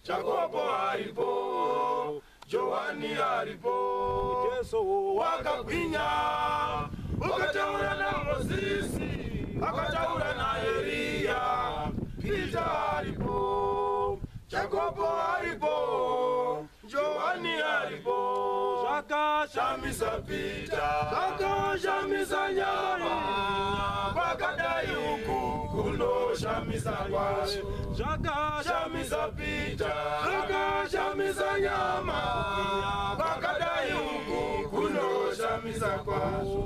Jakobo aripo, Johani aripo, Yesu wakagwinya, wakataura na Mozisi, wakataura na Elia, Peter aripo, Jakobo aripo, Johani aripo, vakashamisa Peter, vakashamisa nyama, vakadai huku kunoshamisa kwasho, vakashamisa Peter, vakashamisa nyama, vakadai huku kunoshamisa kwasho,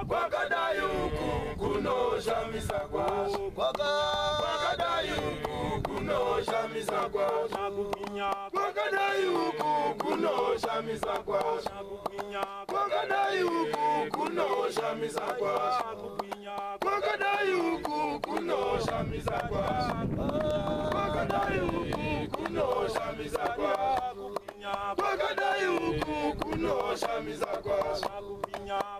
vakadai huku kunoshamisa kwasho, vakadai huku kunoshamisa kwasho, vakadai huku kunoshamisa kwasho, vakadai huku kunoshamisa kwasho, vakadai huku kunoshamisa kwasho, vakadai huku kunoshamisa kwasho, vakadai huku kunoshamisa kwasho,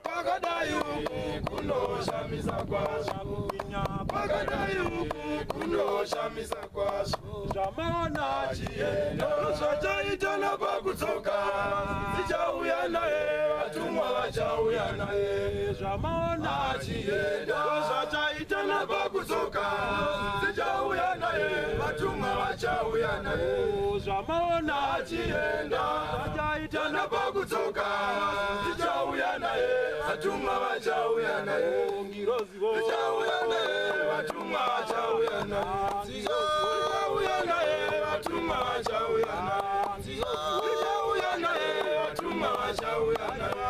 vakadai huku kunoshamisa kwasho, vakadai huku kunoshamisa kwasho, jamana chienda chaita na pakutsoka tichauya naye vatumwa vachauya naye, jamana chienda chaita na pakutsoka tichauya naye vatumwa vachauya naye, jamana chienda chaita na pakutsoka tichauya naye vatumwa vachauya naye, tichauya naye vatumwa vachauya naye, tichauya naye vatumwa vachauya naye, tichauya naye vatumwa vachauya naye,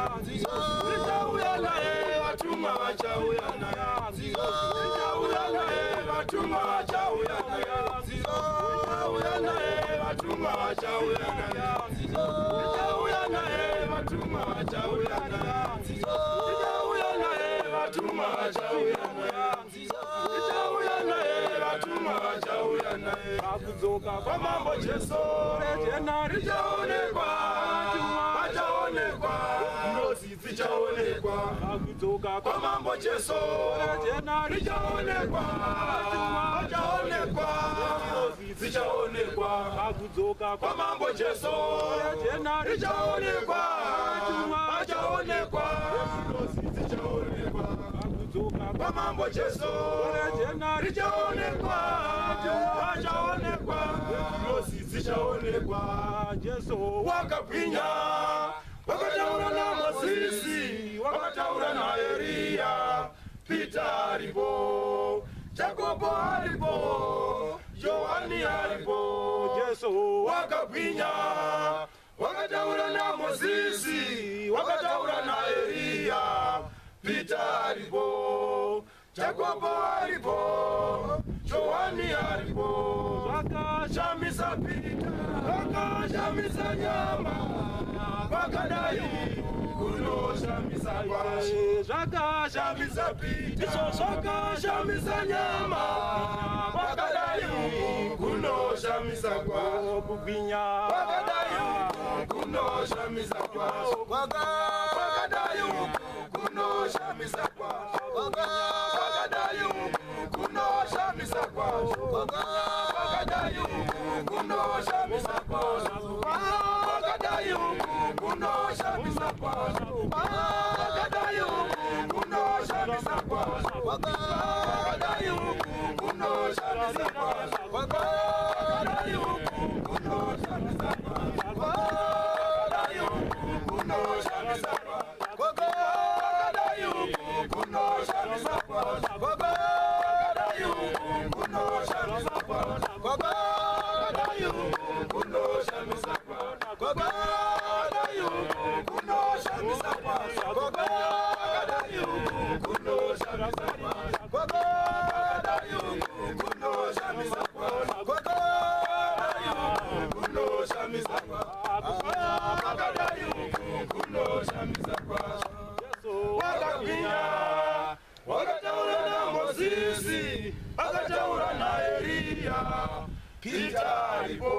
tichauya naye vatumwa vachauya naye, tichauya naye vatumwa vachauya naye, tichauya naye vatumwa vachauya naye, tichauya naye vatumwa vachauya naye, tichauya naye vatumwa vachauya naye, tichauya naye vatumwa vachauya naye, pakudzoka kwamambo Jesu rejena richaonekwa, pachaonekwa ngozi dzichaonekwa, pakudzoka kwamambo Jesu rejena richaonekwa, pachaonekwa ngozi dzichaonekwa, pakudzoka kwamambo Jesu rejena richaonekwa, pachaonekwa ngozi dzichaonekwa, pakudzoka kwamambo Jesu rejena richaonekwa, pachaonekwa ngozi dzichaonekwa, Jesu wakagwinya, wakataura na Mozisi, wakataura na Elia, Peter aripo, Jakobo aripo, Johani aripo, Jesu wakagwinya, wakataura na Mozisi, wakataura na Elia, Peter aripo, Jakobo aripo, Johani aripo, vakashamisa Peter, vakashamisa nyama, vakadai kunoshamisa kwasho, vakashamisa Peter, vakashamisa nyama, vakadai kunoshamisa kwasho, vakadai kunoshamisa kwasho, vakadai kunoshamisa kwasho, vakadai kunoshamisa kwasho, vakadai kunoshamisa kwasho, vakadai kunoshamisa kwasho, vakadai kunoshamisa kwasho, vakadai kunoshamisa kwasho, vakadai kunoshamisa kwasho, vakadai kunoshamisa kwasho, vakadai kunoshamisa kwasho, vakadai kunoshamisa kwasho, vakadai kunoshamisa kwasho, vakadai kunoshamisa kwasho, vakadai kunoshamisa kwasho, vakadai kunoshamisa kwasho, vakadai kunoshamisa kwasho, vakadai kunoshamisa kwasho, wakagwinya, wakataura na Mozisi, wakataura na Elia, Peter aripo,